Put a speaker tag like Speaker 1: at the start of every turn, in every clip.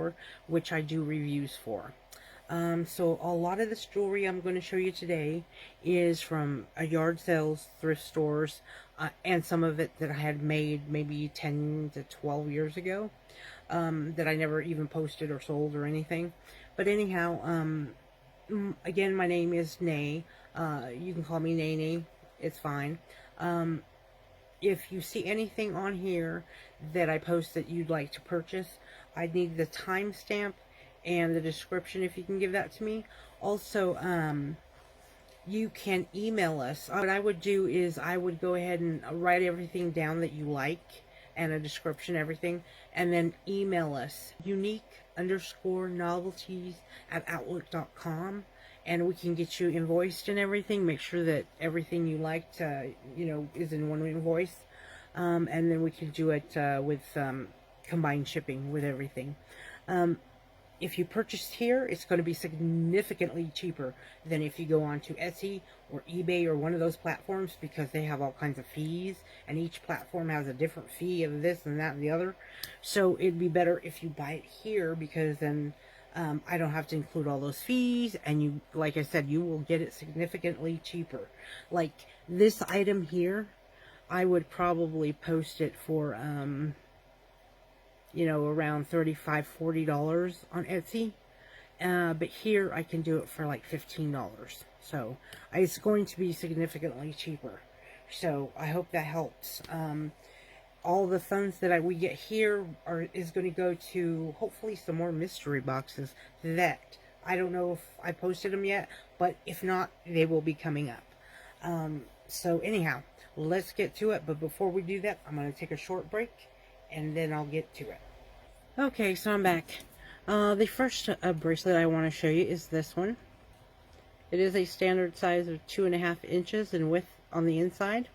Speaker 1: store, which I do reviews for. So a lot of this jewelry I'm going to show you today is from yard sales, thrift stores, and some of it that I had made maybe 10 to 12 years ago, that I never even posted or sold or anything. But anyhow, again, my name is Nay. You can call me Nay. It's fine. If you see anything on here that I post that you'd like to purchase, I need the timestamp and the description if you can give that to me. Also, you can email us. What I would do is I would go ahead and write everything down that you like and a description, everything, and then email us unique_novelties@outlook.com, and we can get you invoiced and everything. Make sure that everything you liked, is in one invoice, and then we can do it with combined shipping with everything. If you purchase here, it's going to be significantly cheaper than if you go on to Etsy or eBay or one of those platforms, because they have all kinds of fees, and each platform has a different fee of this and that and the other. So it'd be better if you buy it here, because then I don't have to include all those fees, and you, like I said, you will get it significantly cheaper. Like this item here, I would probably post it for around $35–40 on Etsy. But here I can do it for like $15. So it's going to be significantly cheaper. So I hope that helps. All the funds that we get here is going to go to hopefully some more mystery boxes that I don't know if I posted them yet, but if not, they will be coming up. So anyhow, let's get to it. But before we do that, I'm going to take a short break, and then I'll get to it. Okay, so I'm back. The first bracelet I want to show you is this one. It is a standard size of 2.5 inches in width on the inside.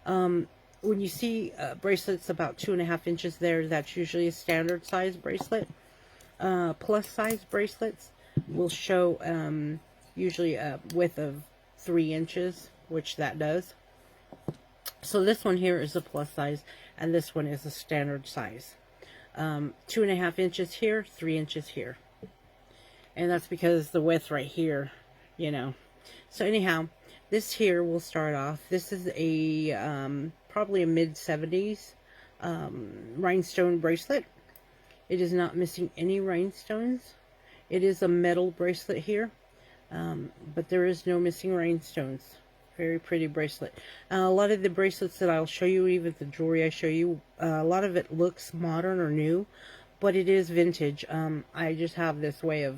Speaker 1: When you see bracelets about 2.5 inches there, that's usually a standard size bracelet. Plus size bracelets will show usually a width of 3 inches, which that does. So this one here is a plus size, and this one is a standard size. 2.5 inches here, 3 inches here. And that's because the width right here, So anyhow, this here will start off. This is a probably a mid-70s rhinestone bracelet. It is not missing any rhinestones. It is a metal bracelet here, but there is no missing rhinestones. Very pretty bracelet. A lot of the bracelets that I'll show you, even the jewelry I show you, a lot of it looks modern or new, but it is vintage. I just have this way of,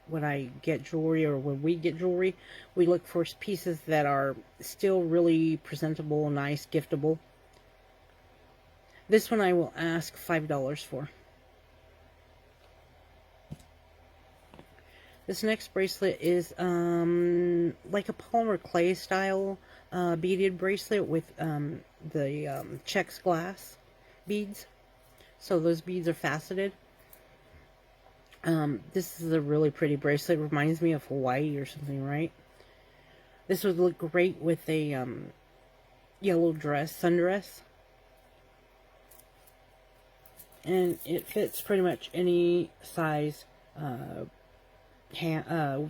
Speaker 1: when I get jewelry or when we get jewelry, we look for pieces that are still really presentable, nice, giftable. This one I will ask $5 for. This next bracelet is like a Palmer clay style beaded bracelet with the Chex glass beads. So those beads are faceted. This is a really pretty bracelet. It reminds me of Hawaii or something, right? This would look great with a yellow dress, sundress. And it fits pretty much any size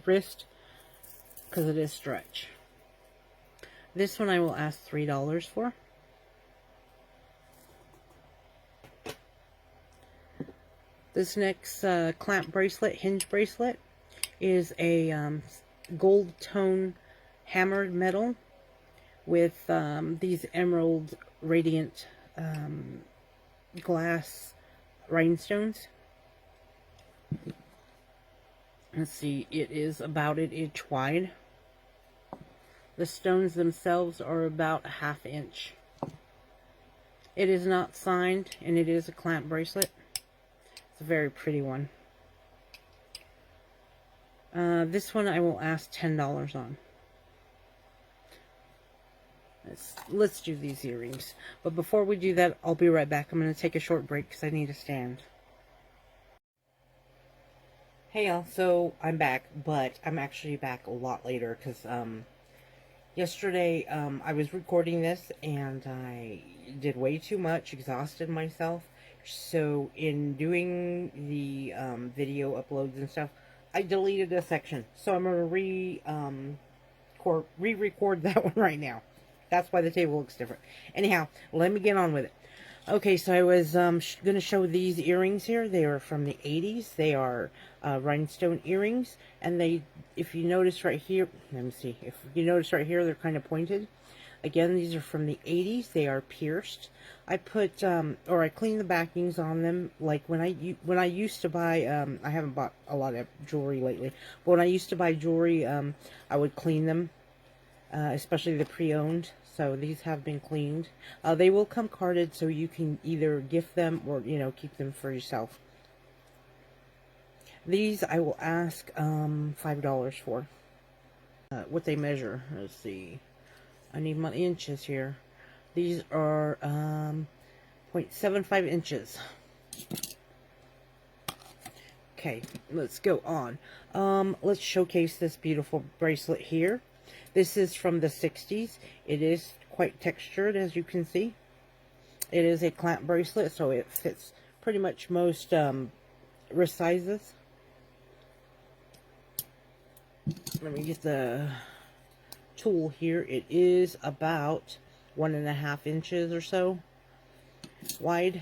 Speaker 1: wrist, because it is stretch. This one I will ask $3 for. This next clamp bracelet, hinge bracelet, is a gold tone hammered metal with these emerald radiant glass rhinestones. Let's see, it is about an inch wide. The stones themselves are about a ½ inch. It is not signed, and it is a clamp bracelet. It's a very pretty one. This one I will ask $10 on. Let's do these earrings. But before we do that, I'll be right back. I'm going to take a short break because I need to stand. Hey y'all, so I'm back, but I'm actually back a lot later because yesterday I was recording this and I did way too much, exhausted myself, So in doing the video uploads and stuff, I deleted a section. So I'm gonna re-record that one right now. That's why the table looks different. Anyhow, let me get on with it. Okay, so I was going to show these earrings here. They are from the 80s. They are rhinestone earrings. And they, if you notice right here, let me see. If you notice right here, they're kind of pointed. Again, these are from the 80s. They are pierced. I put, or I clean the backings on them. Like when I used to buy, I haven't bought a lot of jewelry lately. But when I used to buy jewelry, I would clean them. Especially the pre-owned. So these have been cleaned. They will come carded, so you can either gift them or, you know, keep them for yourself. These I will ask $5 for. What they measure. Let's see. I need my inches here. These are 0.75 inches. Okay, let's go on. Let's showcase this beautiful bracelet here. This is from the 60s. It is quite textured, as you can see. It is a clamp bracelet, so it fits pretty much most wrist sizes. Let me get the tool here. It is about 1.5 inches or so wide.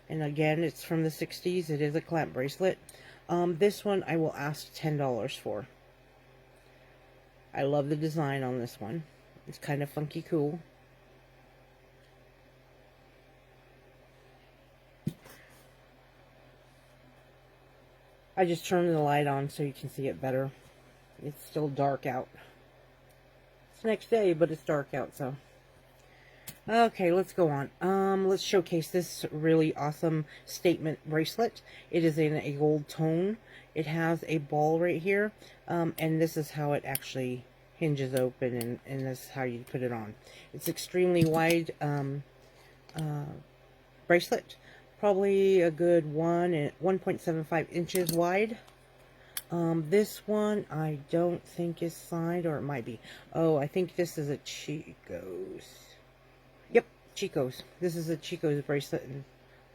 Speaker 1: And again, it's from the 60s. It is a clamp bracelet. This one I will ask $10 for. I love the design on this one. It's kind of funky cool. I just turned the light on so you can see it better. It's still dark out. It's next day, but it's dark out, so. Okay, let's go on. Let's showcase this really awesome statement bracelet. It is in a gold tone. It has a ball right here, and this is how it actually hinges open, and this is how you put it on. It's extremely wide bracelet, probably a good 1.75 inches wide. This one I don't think is signed, or it might be. Oh, I think this is a Chico's. Yep, Chico's. This is a Chico's bracelet, and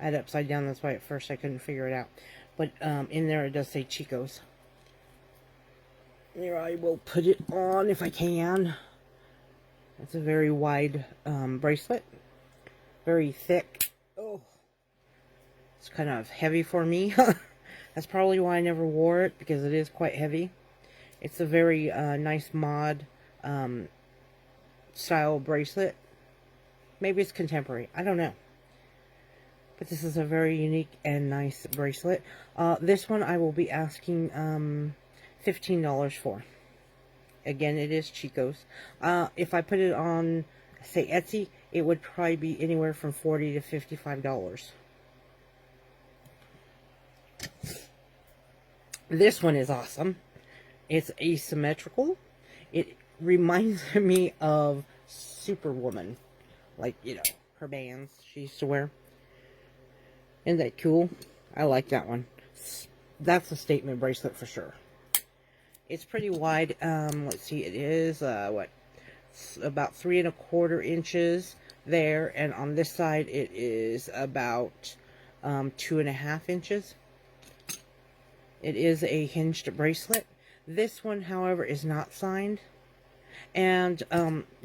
Speaker 1: I had it upside down. That's why at first I couldn't figure it out. But in there it does say Chico's. Here, I will put it on if I can. It's a very wide bracelet. Very thick. Oh, it's kind of heavy for me. That's probably why I never wore it, because it is quite heavy. It's a very nice mod style bracelet. Maybe it's contemporary. I don't know. But this is a very unique and nice bracelet. This one I will be asking $15 for. Again, it is Chico's. If I put it on, say, Etsy, it would probably be anywhere from $40 to $55. This one is awesome. It's asymmetrical. It reminds me of Superwoman. Like, you know, her bands she used to wear. Isn't that cool? I like that one. That's a statement bracelet for sure. It's pretty wide. Let's see, it is, what? It's about 3¼ inches there. And on this side, it is about 2.5 inches. It is a hinged bracelet. This one, however, is not signed. And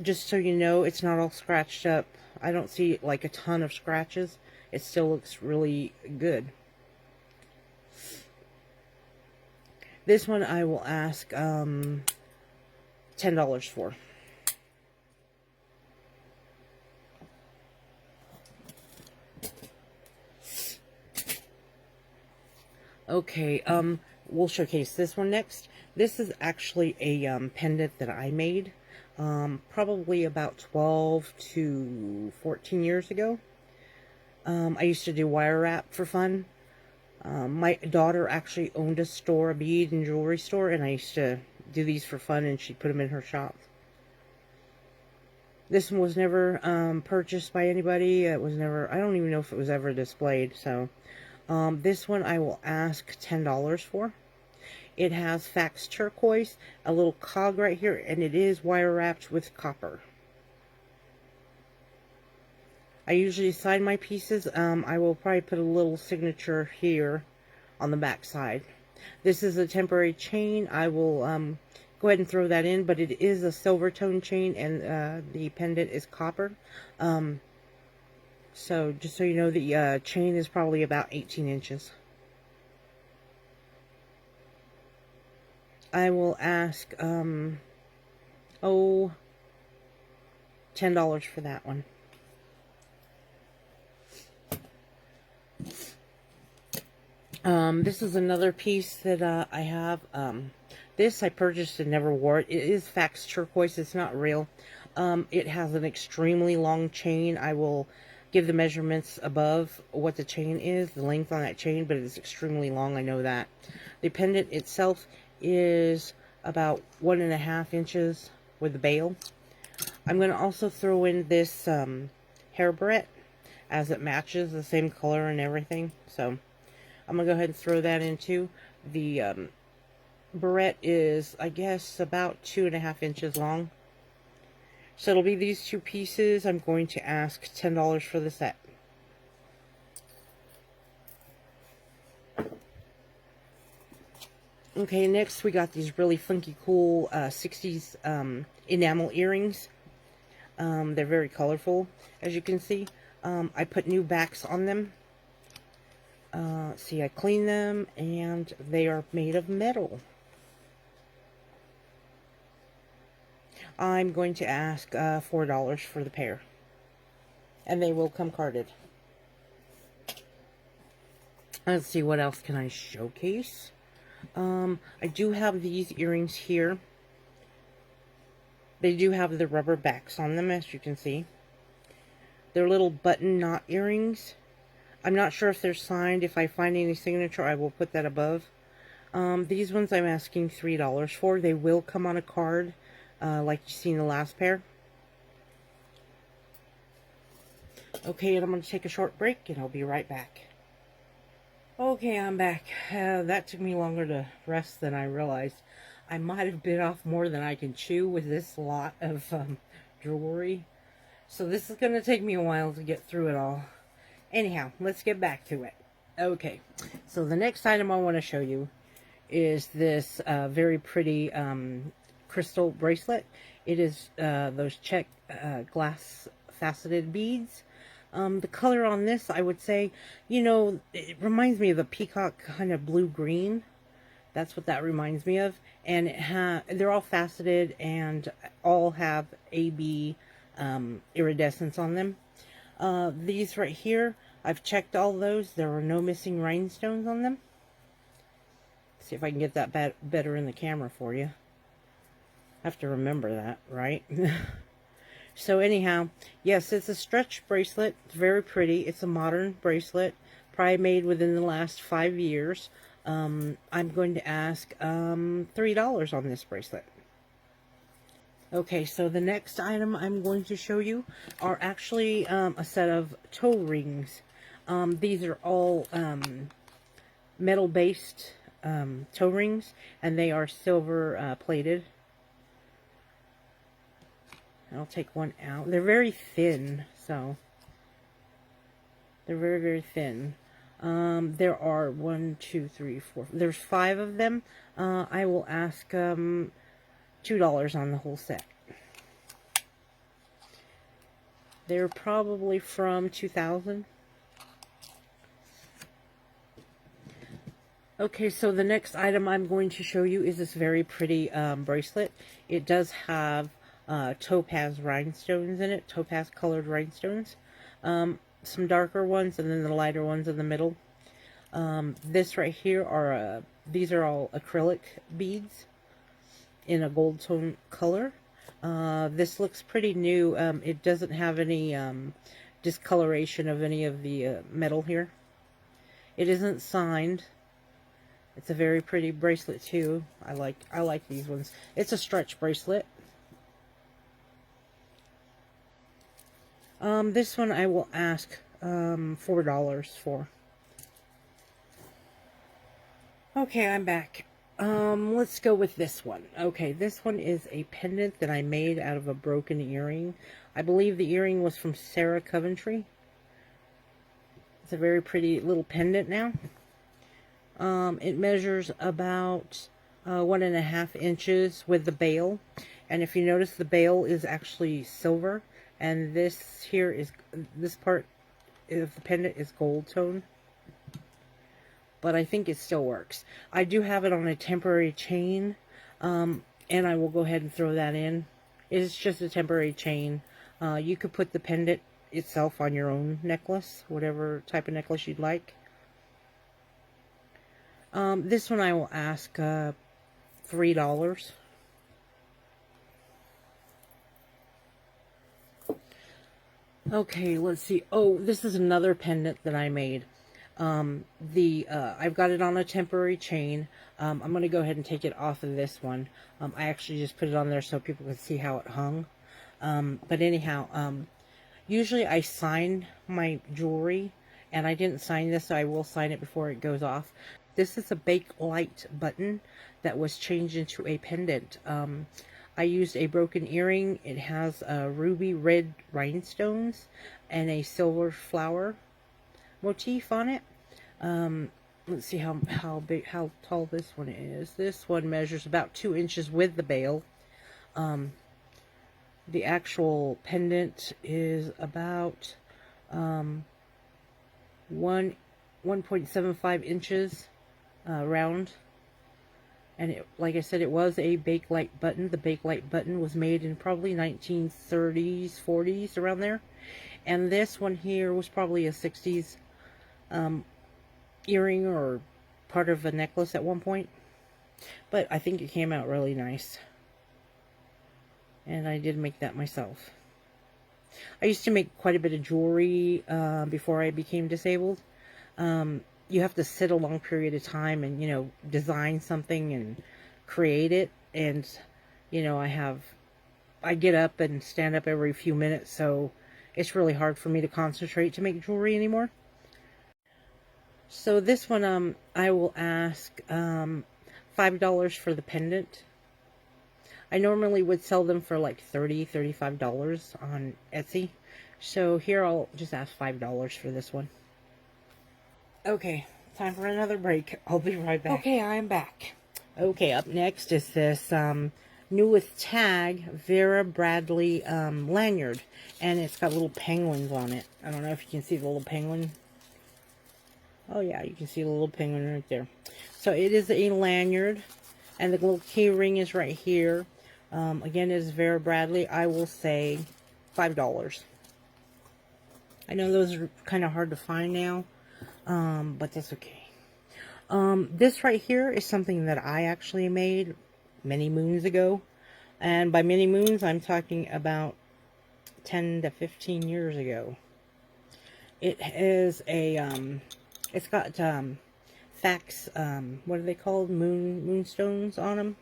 Speaker 1: just so you know, it's not all scratched up. I don't see like a ton of scratches. It still looks really good. This one I will ask $10 for. Okay, we'll showcase this one next. This is actually a pendant that I made probably about 12 to 14 years ago. I used to do wire wrap for fun. My daughter actually owned a store, a bead and jewelry store, and I used to do these for fun, and she'd put them in her shop. This one was never purchased by anybody. It was never, I don't even know if it was ever displayed, so... this one I will ask $10 for. It has fax turquoise, a little cog right here, and it is wire wrapped with copper. I usually sign my pieces. I will probably put a little signature here on the back side. This is a temporary chain. I will go ahead and throw that in, but it is a silver tone chain, and the pendant is copper. So just so you know, the chain is probably about 18 inches. I will ask, $10 for that one. This is another piece that I have. This I purchased and never wore it. It is Fax Turquoise. It's not real. It has an extremely long chain. I will give the measurements above what the chain is, the length on that chain, but it is extremely long. I know that. The pendant itself is about 1.5 inches with the bail. I'm going to also throw in this hair barrette, as it matches the same color and everything. So I'm going to go ahead and throw that in too. The barrette is, I guess, about 2.5 inches long. So it'll be these two pieces. I'm going to ask $10 for the set. Okay, next we got these really funky, cool 60s enamel earrings. They're very colorful, as you can see. I put new backs on them. See, I cleaned them, and they are made of metal. I'm going to ask $4 for the pair. And they will come carded. Let's see, what else can I showcase? I do have these earrings here. They do have the rubber backs on them, as you can see. They're little button knot earrings. I'm not sure if they're signed. If I find any signature, I will put that above. These ones I'm asking $3 for. They will come on a card, like you see in the last pair. Okay, and I'm going to take a short break, and I'll be right back. Okay, I'm back. That took me longer to rest than I realized. I might have bit off more than I can chew with this lot of jewelry. So this is going to take me a while to get through it all. Anyhow, let's get back to it. Okay, so the next item I want to show you is this very pretty crystal bracelet. It is those check glass faceted beads. The color on this, I would say, you know, it reminds me of a peacock kind of blue-green. That's what that reminds me of. And they're all faceted and all have AB iridescence on them. These right here, I've checked all those. There are no missing rhinestones on them. See if I can get that better in the camera for you. I have to remember that, right? So anyhow, yes, it's a stretch bracelet. It's very pretty. It's a modern bracelet, probably made within the last 5 years. I'm going to ask $3 on this bracelet. Okay, so the next item I'm going to show you are actually a set of toe rings. These are all metal-based toe rings, and they are silver plated. I'll take one out. They're very thin, so they're very, very thin. There are 1, 2, 3, 4. There's 5 of them. I will ask $2 on the whole set. They're probably from 2000. Okay, so the next item I'm going to show you is this very pretty bracelet. It does have topaz rhinestones in it, topaz colored rhinestones. Some darker ones and then the lighter ones in the middle. This right here are, these are all acrylic beads in a gold tone color. This looks pretty new. It doesn't have any discoloration of any of the metal here. It isn't signed. It's a very pretty bracelet too. I like these ones. It's a stretch bracelet. This one I will ask $4 for. Okay, I'm back. Let's go with this one. Okay, this one is a pendant that I made out of a broken earring. I believe the earring was from Sarah Coventry. It's a very pretty little pendant now. It measures about 1.5 inches with the bail. And if you notice, the bail is actually silver. And this here is, this part of the pendant is gold tone. But I think it still works. I do have it on a temporary chain. And I will go ahead and throw that in. It's just a temporary chain. You could put the pendant itself on your own necklace, whatever type of necklace you'd like. This one I will ask $3. Okay, let's see. Oh, this is another pendant that I made. I've got it on a temporary chain. I'm going to go ahead and take it off of this one. I actually just put it on there so people can see how it hung. But anyhow, usually I sign my jewelry, and I didn't sign this, so I will sign it before it goes off. This is a Bakelite button that was changed into a pendant. I used a broken earring. It has ruby red rhinestones and a silver flower motif on it. Let's see how tall this one is. This one measures about 2 inches with the bail. The actual pendant is about 1.75 inches round. And it, like I said, it was a Bakelite button. The Bakelite button was made in probably 1930s, 40s, around there. And this one here was probably a 60s earring or part of a necklace at one point. But I think it came out really nice. And I did make that myself. I used to make quite a bit of jewelry before I became disabled. You have to sit a long period of time and, you know, design something and create it. And, you know, I get up and stand up every few minutes, so it's really hard for me to concentrate to make jewelry anymore. So this one, I will ask $5 for the pendant. I normally would sell them for like $30, $35 on Etsy. So here I'll just ask $5 for this one. Okay, time for another break. I'll be right back. Okay, I'm back. Okay, up next is this new with tag Vera Bradley lanyard. And it's got little penguins on it. I don't know if you can see the little penguin. Oh yeah, you can see the little penguin right there. So it is a lanyard. And the little key ring is right here. Again, it is Vera Bradley. I will say $5. I know those are kind of hard to find now. But that's okay. This right here is something that I actually made many moons ago. And by many moons, I'm talking about 10 to 15 years ago. It is a, it's got, fax, what are they called? Moonstones on them.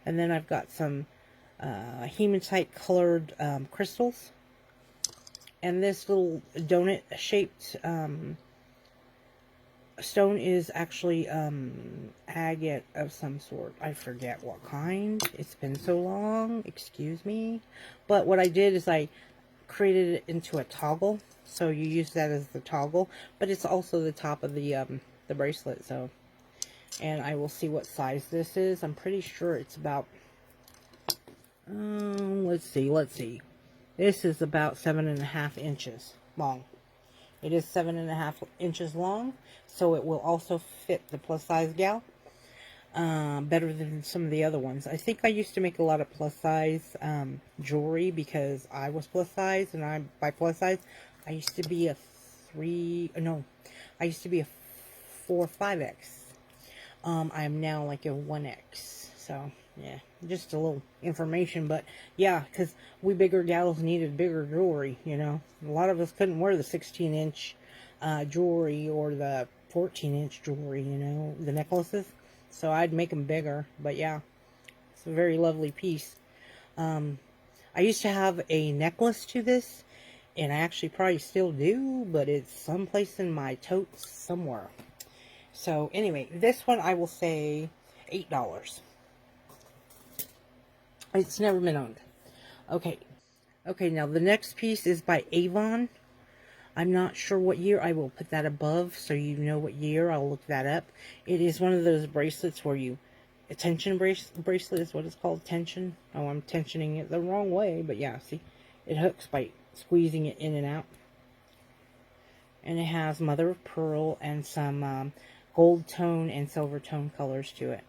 Speaker 1: And then I've got some, hematite colored, crystals. And this little donut shaped, stone is actually agate of some sort. I forget what kind. It's been so long. Excuse me. But what I did is I created it into a toggle. So you use that as the toggle. But it's also the top of the bracelet. So, and I will see what size this is. I'm pretty sure it's about, let's see. This is about 7.5 inches long. It is 7.5 inches long, so it will also fit the plus size gal better than some of the other ones. I think I used to make a lot of plus size jewelry because I was plus size, and by plus size, I used to be a 4 5X. I am now like a 1X, so yeah, just a little information. But yeah, because we bigger gals needed bigger jewelry, you know. A lot of us couldn't wear the 16-inch jewelry or the 14-inch jewelry, you know, the necklaces. So I'd make them bigger. But yeah, it's a very lovely piece. I used to have a necklace to this, and I actually probably still do, but it's someplace in my totes somewhere. So anyway, this one I will say $8. It's never been owned. Okay. Okay, now the next piece is by Avon. I'm not sure what year. I will put that above so you know what year. I'll look that up. It is one of those bracelets where you... A tension bracelet is what it's called. Tension. Oh, I'm tensioning it the wrong way. But yeah, see? It hooks by squeezing it in and out. And it has mother of pearl and some gold tone and silver tone colors to it.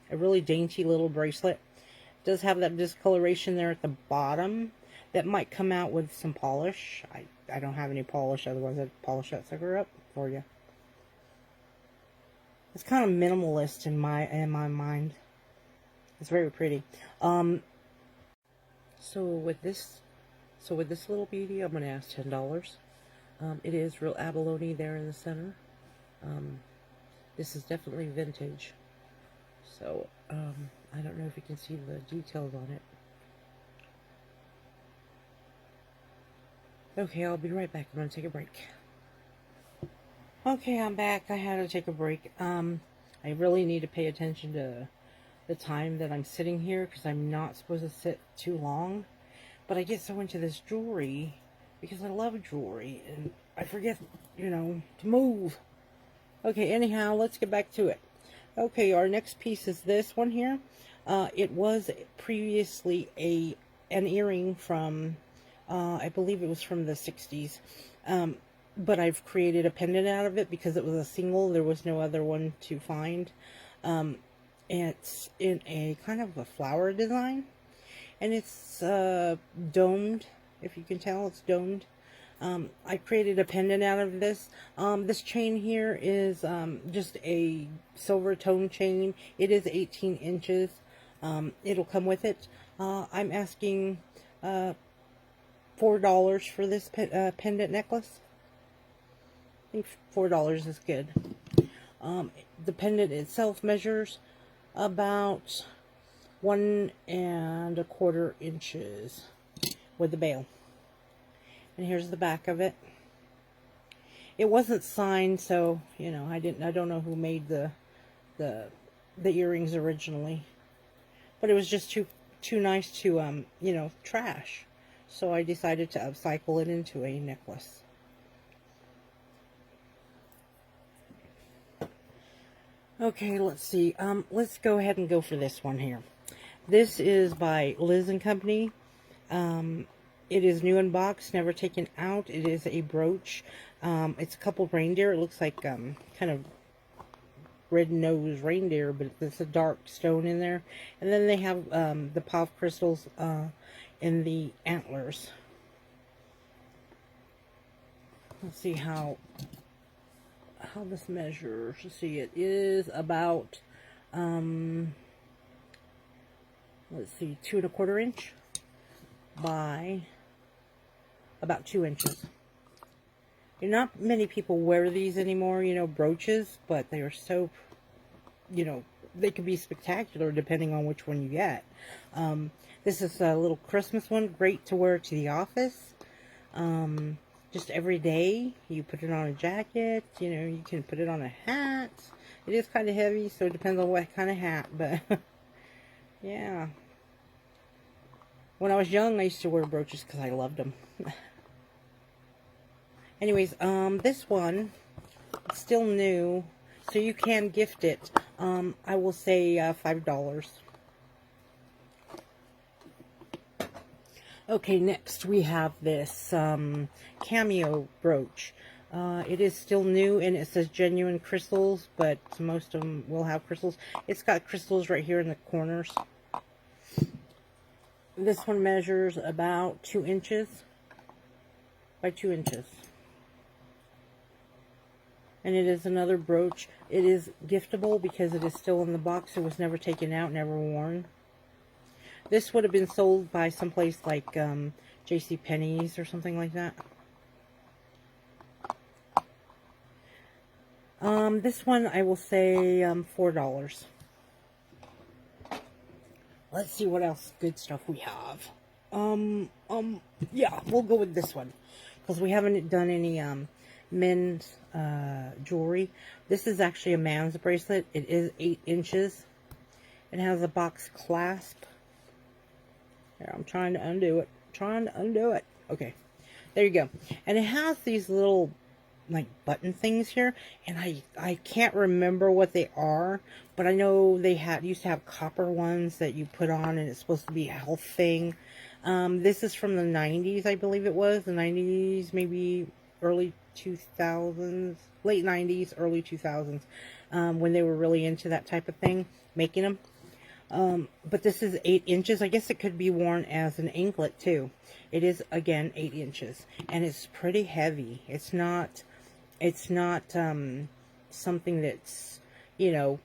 Speaker 1: A really dainty little bracelet. It does have that discoloration there at the bottom. That might come out with some polish. I don't have any polish, otherwise I'd polish that sucker up for you. It's kind of minimalist in my mind. It's very pretty. So with this little beauty, I'm gonna ask $10. It is real abalone there in the center. This is definitely vintage. So I don't know if you can see the details on it. Okay, I'll be right back. I'm going to take a break. Okay, I'm back. I had to take a break. I really need to pay attention to the time that I'm sitting here because I'm not supposed to sit too long. But I get so into this jewelry because I love jewelry and I forget, you know, to move. Okay, anyhow, let's get back to it. Okay, our next piece is this one here. It was previously an earring from... I believe it was from the 60s. But I've created a pendant out of it because it was a single. There was no other one to find. It's in a kind of a flower design. And it's domed. If you can tell, it's domed. I created a pendant out of this. This chain here is just a silver tone chain. It is 18 inches. It'll come with it. I'm asking... $4 for this pendant necklace. I think $4 is good. The pendant itself measures about 1¼ inches with the bail. And here's the back of it. It wasn't signed, so you know I don't know who made the earrings originally, but it was just too nice to you know, trash. So I decided to upcycle it into a necklace. Okay, let's see. Let's go ahead and go for this one here. This is by Liz & Company. It is new in box, never taken out. It is a brooch. It's a couple reindeer. It looks like kind of red-nosed reindeer, but it's a dark stone in there. And then they have the POV crystals in the antlers. Let's see how this measures. Let's see, it is about let's see, 2¼ inch by about 2 inches. Not many people wear these anymore, you know, brooches, but they are so, you know, they can be spectacular depending on which one you get. This is a little Christmas one, great to wear to the office. Just every day, you put it on a jacket, you know, you can put it on a hat. It is kind of heavy, so it depends on what kind of hat, but yeah. When I was young, I used to wear brooches because I loved them. Anyways, this one, it's still new, so you can gift it. I will say $5. Okay, next we have this cameo brooch. It is still new and it says genuine crystals, but most of them will have crystals. It's got crystals right here in the corners. This one measures about 2 inches by 2 inches. And it is another brooch. It is giftable because it is still in the box. It was never taken out, never worn. This would have been sold by someplace like JCPenney's or something like that. This one I will say $4. Let's see what else good stuff we have. Yeah, we'll go with this one because we haven't done any men's jewelry. This is actually a man's bracelet. It is 8 inches. It has a box clasp. Here, I'm trying to undo it. trying to undo it. Okay, there you go. And it has these little like button things here, and I can't remember what they are, but I know they used to have copper ones that you put on, and it's supposed to be a health thing. This is from the 90s, I believe it was the 90s, maybe early 2000s, late 90s, early 2000s, when they were really into that type of thing, making them. But this is 8 inches. I guess it could be worn as an anklet too. It is, again, 8 inches, and it's pretty heavy. It's not something that's, you know,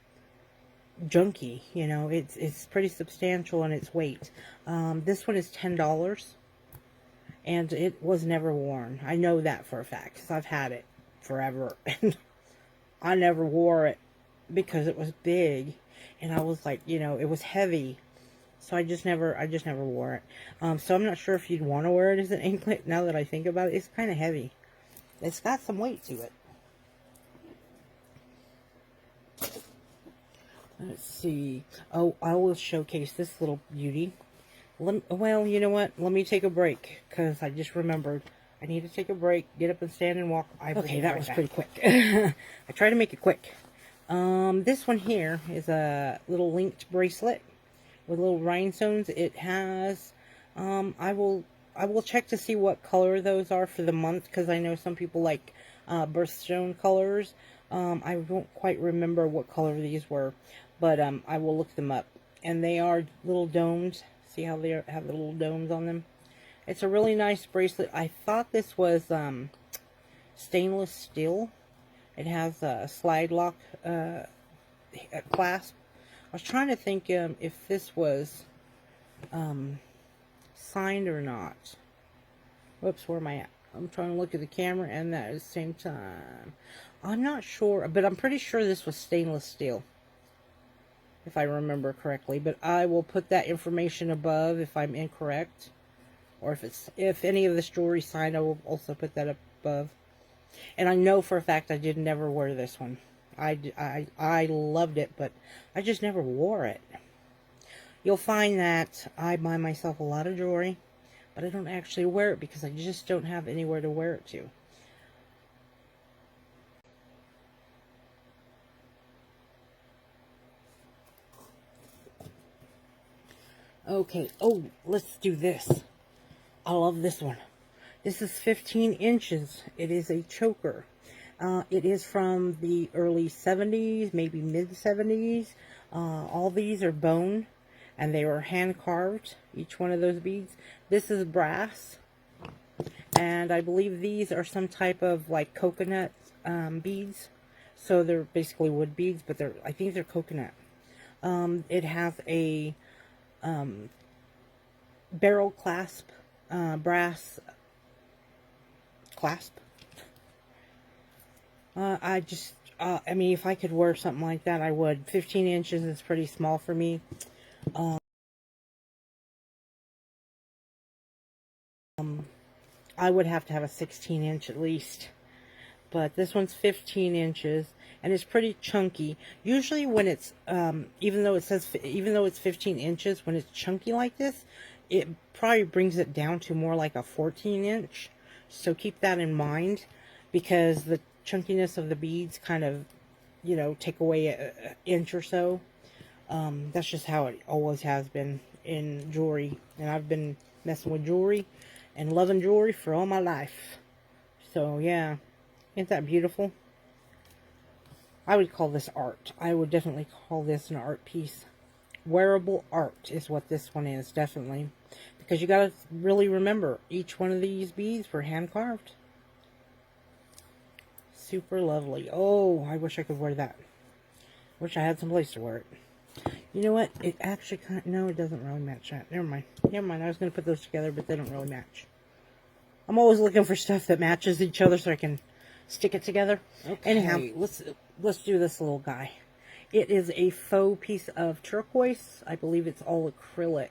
Speaker 1: junky. You know, it's pretty substantial in its weight. This one is $10, and it was never worn. I know that for a fact, because I've had it forever, and I never wore it because it was big, and I was like, you know, it was heavy. So I just never wore it. So I'm not sure if you'd want to wear it as an anklet. Now that I think about it, it's kind of heavy. It's got some weight to it. Let's see. Oh, I will showcase this little beauty. Well, you know what? Let me take a break, because I just remembered. I need to take a break, get up and stand and walk. Okay, that was pretty quick. I try to make it quick. This one here is a little linked bracelet with little rhinestones. It has, I will check to see what color those are for the month, because I know some people like birthstone colors. I don't quite remember what color these were, but I will look them up. And they are little domes. See how they have the little domes on them? It's a really nice bracelet. I thought this was stainless steel. It has a slide lock clasp. I was trying to think if this was signed or not. Whoops, where am I at? I'm trying to look at the camera and that at the same time. I'm not sure, but I'm pretty sure this was stainless steel, if I remember correctly. But I will put that information above if I'm incorrect, or if any of this jewelry signed, I will also put that above. And I know for a fact I did never wear this one. I loved it, but I just never wore it. You'll find that I buy myself a lot of jewelry, but I don't actually wear it because I just don't have anywhere to wear it to. Okay, oh, let's do this. I love this one. This is 15 inches. It is a choker. It is from the early 70s, maybe mid 70s. All these are bone, and they were hand carved, each one of those beads. This is brass, and I believe these are some type of like coconut beads. So they're basically wood beads, but I think they're coconut. It has a barrel clasp, brass clasp. I mean, if I could wear something like that, I would. 15 inches is pretty small for me. I would have to have a 16 inch at least. But this one's 15 inches, and it's pretty chunky. Usually when it's, even though it's 15 inches, when it's chunky like this, it probably brings it down to more like a 14 inch. So keep that in mind, because the chunkiness of the beads kind of, you know, take away an inch or so. That's just how it always has been in jewelry. And I've been messing with jewelry and loving jewelry for all my life. So yeah, isn't that beautiful? I would call this art. I would definitely call this an art piece. Wearable art is what this one is, definitely. Because you gotta really remember, each one of these beads were hand carved. Super lovely. Oh, I wish I could wear that. Wish I had some place to wear it. You know what? It actually kind of, no, it doesn't really match that. Never mind. Never mind. I was going to put those together, but they don't really match. I'm always looking for stuff that matches each other so I can stick it together. Okay. Anyhow, let's do this little guy. It is a faux piece of turquoise. I believe it's all acrylic.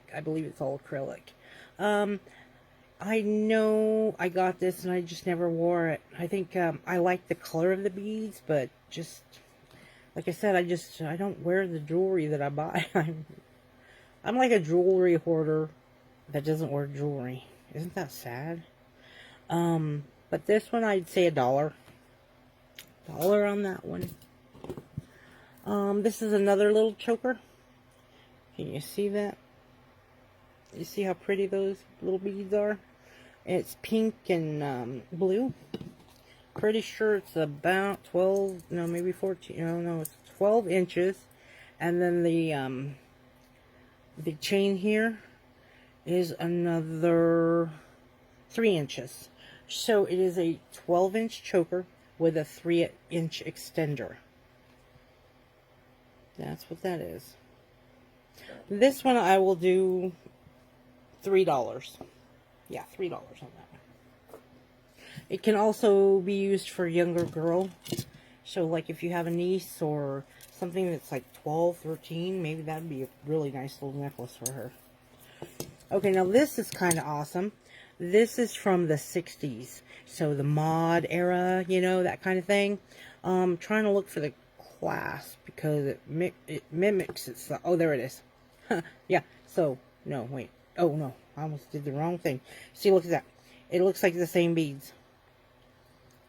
Speaker 1: I know I got this and I just never wore it. I think I like the color of the beads, but just like I said, I don't wear the jewelry that I buy. I'm like a jewelry hoarder that doesn't wear jewelry. Isn't that sad? But this one I'd say $1. $1 on that one. This is another little choker. Can you see that? You see how pretty those little beads are? It's pink and blue. Pretty sure it's about 12, no, maybe 14, no, it's 12 inches. And then the chain here is another 3 inches. So it is a 12-inch choker with a 3-inch extender. That's what that is. This one I will do $3. Yeah, $3 on that one. It can also be used for a younger girl. So like if you have a niece or something that's like 12, 13, maybe that would be a really nice little necklace for her. Okay, now this is kind of awesome. This is from the 60s. So the mod era, you know, that kind of thing. Trying to look for the clasp because it mimics it. Oh, there it is. Yeah, so, no, wait. Oh, no, I almost did the wrong thing. See, look at that. It looks like the same beads.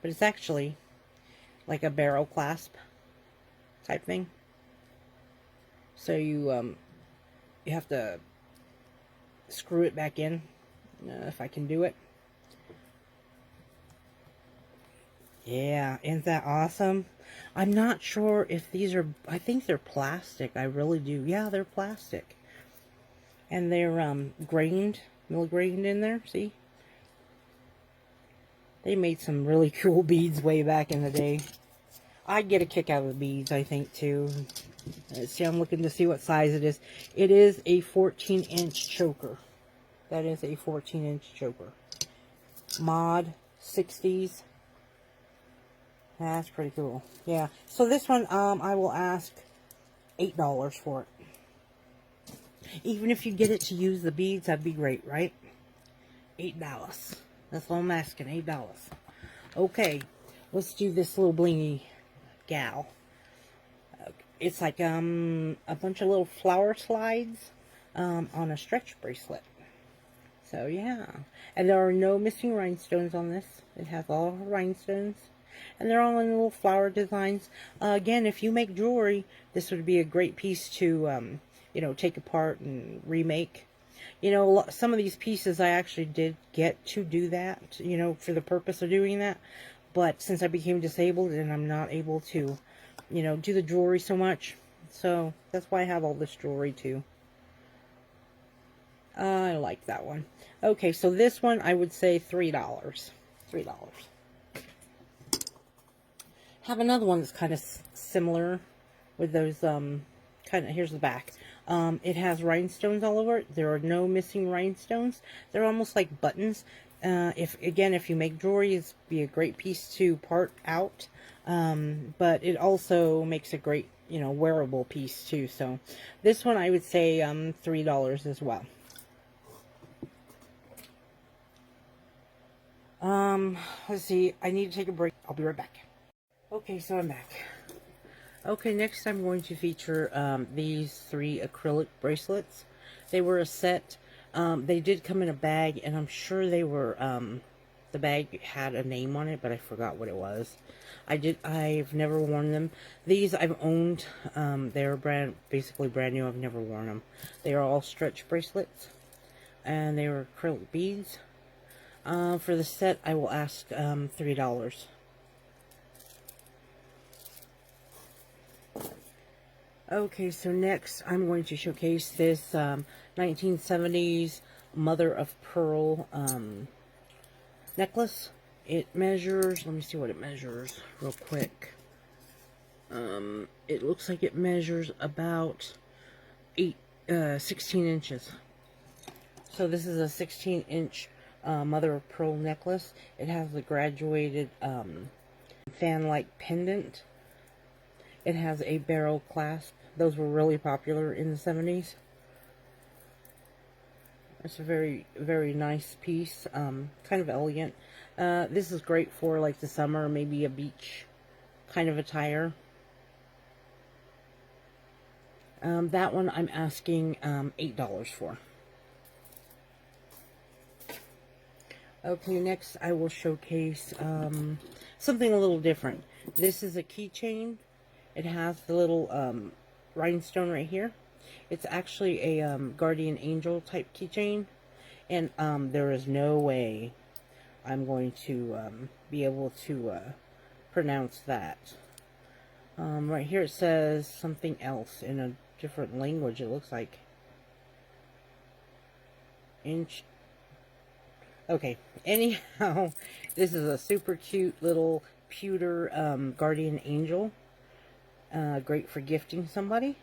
Speaker 1: But it's actually like a barrel clasp type thing. So you have to screw it back in, if I can do it. Yeah, isn't that awesome? I'm not sure if these are, I think they're plastic. I really do. Yeah, they're plastic. And they're grained, mill-grained in there, see? They made some really cool beads way back in the day. I'd get a kick out of the beads, I think, too. Let's see, I'm looking to see what size it is. It is a 14-inch choker. That is a 14-inch choker. Mod 60s. That's pretty cool. Yeah. So this one, I will ask $8 for it. Even if you get it to use the beads, that'd be great, right? $8. That's all I'm asking, $8. Okay, let's do this little blingy gal. It's like a bunch of little flower slides on a stretch bracelet. So yeah, and there are no missing rhinestones on this. It has all rhinestones, and they're all in little flower designs. Again, if you make jewelry, this would be a great piece to you know, take apart and remake. You know, some of these pieces I actually did get to do that, you know, for the purpose of doing that. But since I became disabled and I'm not able to, you know, do the jewelry so much. So that's why I have all this jewelry too. I like that one. Okay, so this one I would say $3. $3. Have another one that's kind of similar with those kind of, here's the back. It has rhinestones all over it. There are no missing rhinestones. They're almost like buttons. If you make jewelry, it'd be a great piece to part out. But it also makes a great, you know, wearable piece too. So this one I would say $3 as well. Let's see. I need to take a break. I'll be right back. Okay, so I'm back. Okay, next I'm going to feature these 3 acrylic bracelets. They were a set. They did come in a bag, and I'm sure they were, the bag had a name on it, but I forgot what it was. I've never worn them. These I've owned. They're basically brand new. I've never worn them. They are all stretch bracelets, and they were acrylic beads. For the set, I will ask $3. Okay, so next I'm going to showcase this 1970s mother of pearl necklace. It measures, let me see what it measures real quick. It looks like it measures about 16 inches. So this is a 16-inch mother of pearl necklace. It has the graduated fan-like pendant. It has a barrel clasp. Those were really popular in the 70s. It's a very, very nice piece. Kind of elegant. This is great for like the summer, maybe a beach kind of attire. That one I'm asking $8 for. Okay, next I will showcase something a little different. This is a keychain. It has the little rhinestone right here. It's actually a guardian angel type keychain. And there is no way I'm going to be able to pronounce that. Right here it says something else in a different language, it looks like. Inch. Okay, anyhow, this is a super cute little pewter guardian angel. Great for gifting somebody.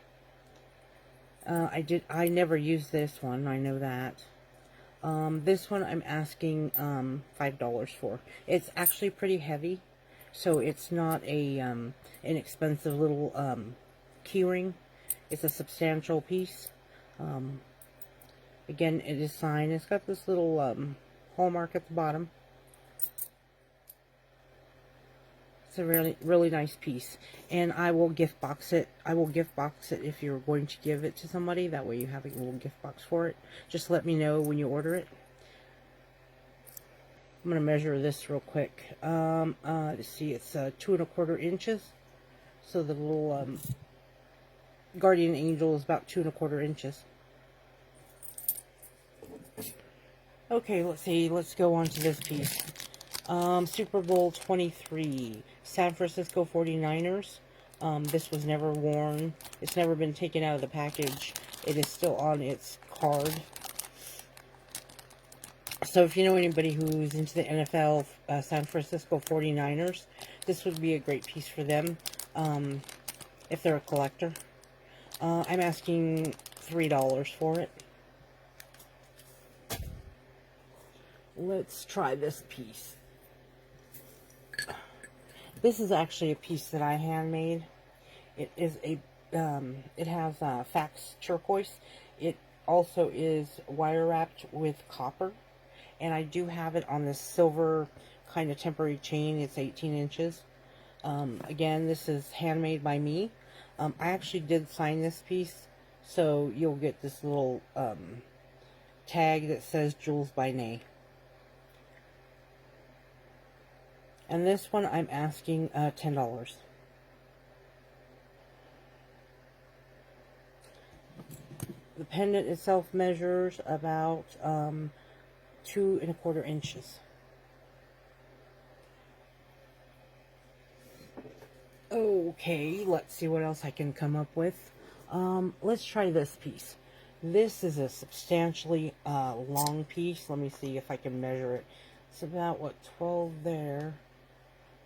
Speaker 1: I never used this one, I know that. This one I'm asking $5 for. It's actually pretty heavy, so it's not a inexpensive little key ring. It's a substantial piece. Again, it is signed. It's got this little hallmark at the bottom. It's a really nice piece, and I will gift box it. I will gift box it if you're going to give it to somebody. That way you have a little gift box for it. Just let me know when you order it. I'm gonna measure this real quick. Let's see, it's 2 1/4 inches. So the little guardian angel is about 2 1/4 inches. Okay, let's see. Let's go on to this piece. Super Bowl 23, San Francisco 49ers. This was never worn. It's never been taken out of the package. It is still on its card. So if you know anybody who's into the NFL, San Francisco 49ers, this would be a great piece for them if they're a collector. I'm asking $3 for it. Let's try this piece. This is actually a piece that I handmade. It is a, it has fax turquoise. It also is wire wrapped with copper. And I do have it on this silver kind of temporary chain. It's 18 inches. Again, this is handmade by me. I actually did sign this piece. So you'll get this little tag that says Jules by Nay. And this one I'm asking $10. The pendant itself measures about 2 1/4 inches. Okay, let's see what else I can come up with. Let's try this piece. This is a substantially long piece. Let me see if I can measure it. It's about, what, 12 there.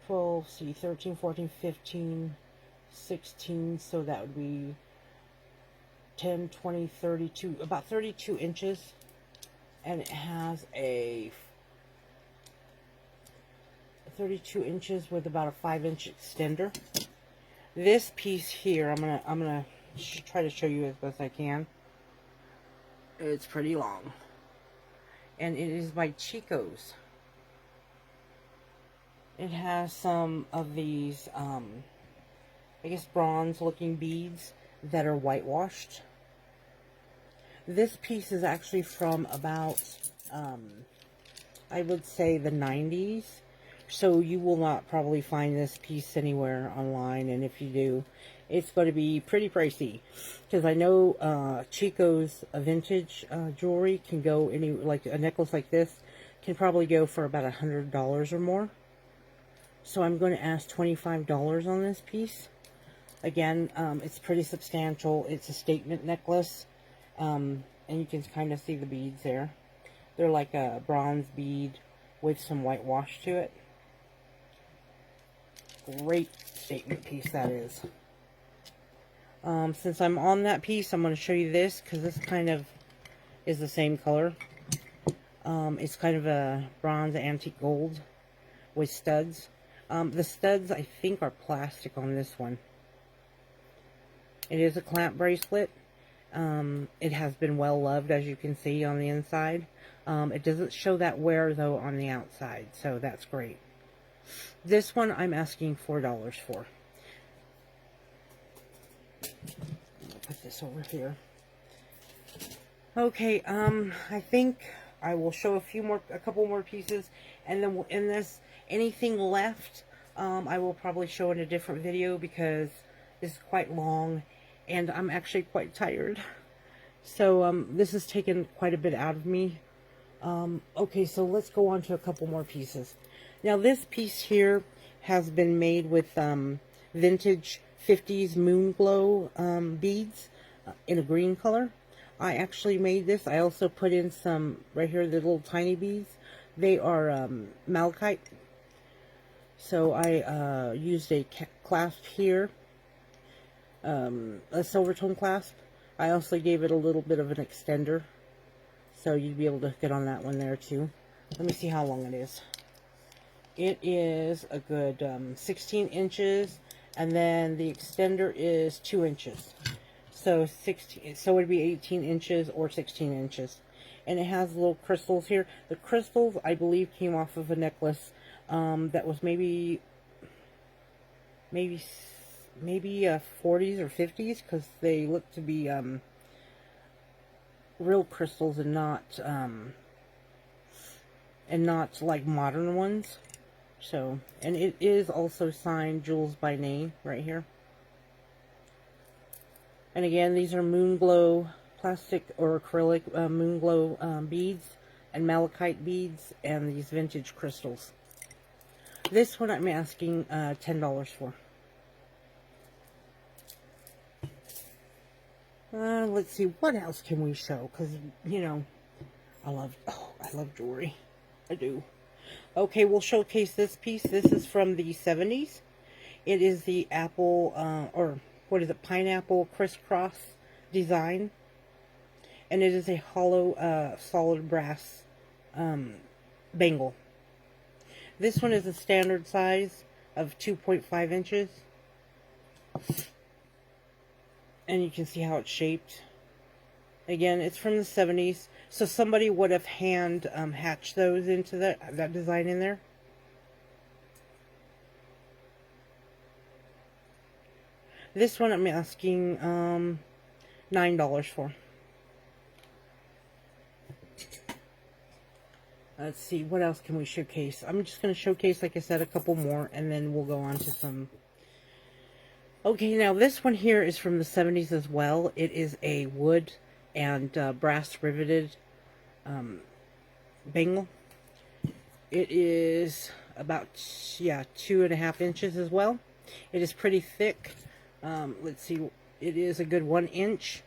Speaker 1: 12, see, 13, 14, 15, 16, so that would be 10, 20, 32, about 32 inches, and it has a 32 inches with about a 5-inch extender. This piece here, I'm gonna try to show you as best I can. It's pretty long, and it is by Chico's. It has some of these, I guess, bronze-looking beads that are whitewashed. This piece is actually from about, I would say, the 90s. So you will not probably find this piece anywhere online. And if you do, it's going to be pretty pricey. Because I know Chico's vintage jewelry can go like a necklace like this can probably go for about $100 or more. So I'm going to ask $25 on this piece. Again, it's pretty substantial. It's a statement necklace. And you can kind of see the beads there. They're like a bronze bead with some whitewash to it. Great statement piece that is. Since I'm on that piece, I'm going to show you this because this kind of is the same color. It's kind of a bronze antique gold with studs. The studs, I think, are plastic on this one. It is a clamp bracelet. It has been well loved, as you can see on the inside. It doesn't show that wear, though, on the outside, so that's great. This one I'm asking $4 for. I'll put this over here. Okay, I think I will show a couple more pieces, and then we'll end this. Anything left, I will probably show in a different video because this is quite long, and I'm actually quite tired. So this has taken quite a bit out of me. Okay, so let's go on to a couple more pieces. Now this piece here has been made with vintage 50s moon glow beads in a green color. I actually made this. I also put in some, right here, the little tiny beads. They are malachite. So I used a clasp here, a silver tone clasp. I also gave it a little bit of an extender, so you'd be able to get on that one there too. Let me see how long it is. It is a good 16 inches, and then the extender is 2 inches. So so it would be 18 inches or 16 inches. And it has little crystals here. The crystals, I believe, came off of a necklace that was maybe 40s or 50s, because they look to be real crystals and not like modern ones. So, and it is also signed Jules by name right here. And again, these are moon glow plastic or acrylic moon glow beads and malachite beads and these vintage crystals. This one I'm asking $10 for. Let's see, what else can we show? Because, you know, I love jewelry. I do. Okay, we'll showcase this piece. This is from the 70s. It is the apple, or what is it, pineapple crisscross design. And it is a hollow, solid brass bangle. This one is a standard size of 2.5 inches. And you can see how it's shaped. Again, it's from the 70s. So somebody would have hand hatched those into that design in there. This one I'm asking $9 for. Let's see, what else can we showcase? I'm just going to showcase, like I said, a couple more, and then we'll go on to some. Okay, now this one here is from the 70s as well. It is a wood and brass riveted bangle. It is about, 2.5 inches as well. It is pretty thick. Let's see, it is a good 1 inch.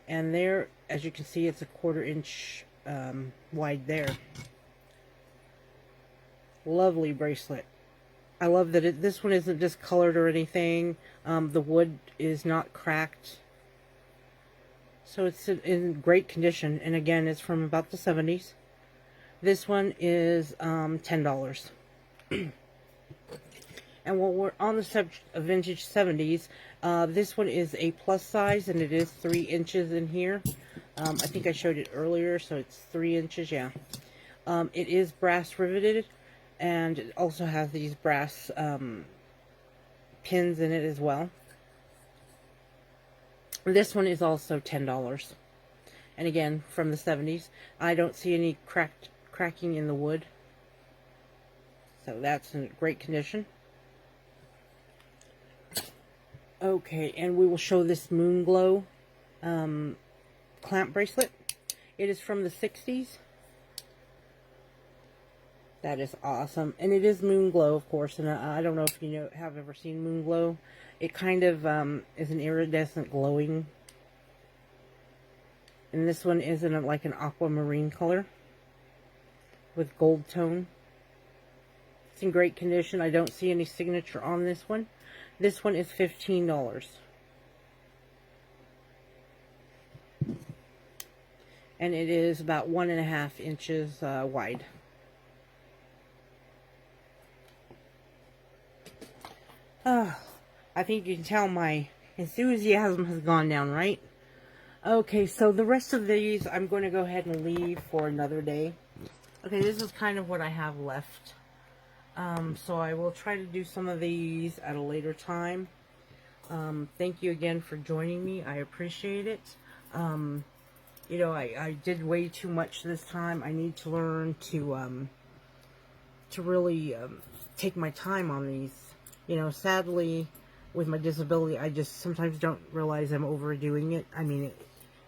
Speaker 1: And there, as you can see, it's a 1/4 inch wide there. Lovely bracelet. I love that this one isn't discolored or anything. The wood is not cracked. So it's in great condition. And again, it's from about the 70s. This one is $10. And while we're on the subject of vintage 70s, this one is a plus size, and it is 3 inches in here. I think I showed it earlier, so it's 3 inches, yeah. It is brass riveted, and it also has these brass pins in it as well. This one is also $10. And again, from the 70s. I don't see any cracking in the wood. So that's in great condition. Okay, and we will show this Moon Glow clamp bracelet. It is from the 60s. That is awesome. And it is Moon Glow, of course. And I don't know if you have ever seen Moon Glow. It kind of is an iridescent glowing. And this one is in like an aquamarine color with gold tone. It's in great condition. I don't see any signature on this one. This one is $15. And it is about 1.5 inches wide. I think you can tell my enthusiasm has gone down, right? Okay, so the rest of these I'm going to go ahead and leave for another day. Okay, this is kind of what I have left. So I will try to do some of these at a later time. Thank you again for joining me. I appreciate it. You know, I did way too much this time. I need to learn to really take my time on these. You know, sadly, with my disability, I just sometimes don't realize I'm overdoing it. I mean,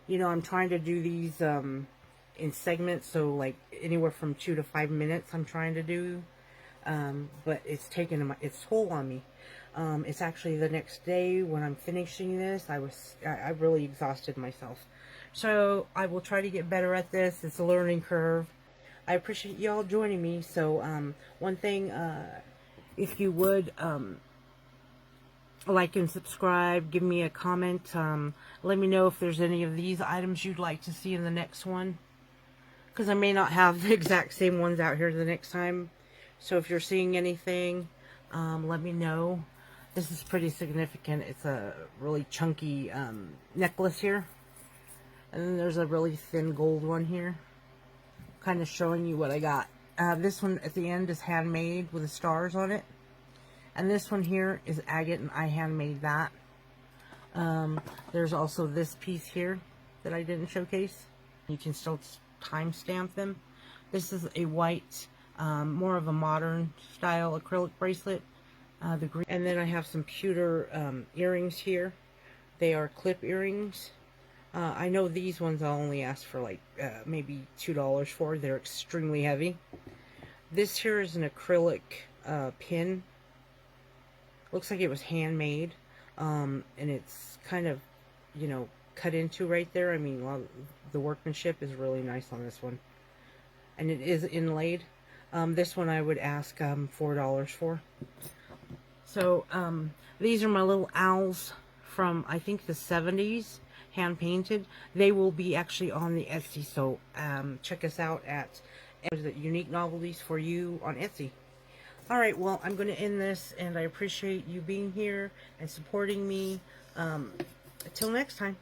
Speaker 1: you know, I'm trying to do these in segments, so like anywhere from 2 to 5 minutes I'm trying to do. But it's taken its toll on me. It's actually the next day when I'm finishing this, I really exhausted myself. So I will try to get better at this. It's a learning curve. I appreciate y'all joining me. So one thing, if you would like and subscribe, give me a comment. Let me know if there's any of these items you'd like to see in the next one, because I may not have the exact same ones out here the next time. So if you're seeing anything, let me know. This is pretty significant. It's a really chunky necklace here. And then there's a really thin gold one here. Kind of showing you what I got. This one at the end is handmade with the stars on it. And this one here is agate, and I handmade that. There's also this piece here that I didn't showcase. You can still timestamp them. This is a white, more of a modern style acrylic bracelet. The green. And then I have some pewter earrings here. They are clip earrings. I know these ones I'll only ask for like maybe $2 for. They're extremely heavy. This here is an acrylic pin. Looks like it was handmade. And it's kind of, you know, cut into right there. I mean, the workmanship is really nice on this one. And it is inlaid. This one I would ask $4 for. So, these are my little owls from, I think, the 70s. Hand painted. They will be actually on the Etsy, so check us out at Unique Novelties for You on Etsy. Alright, well, I'm going to end this, and I appreciate you being here and supporting me. Until next time.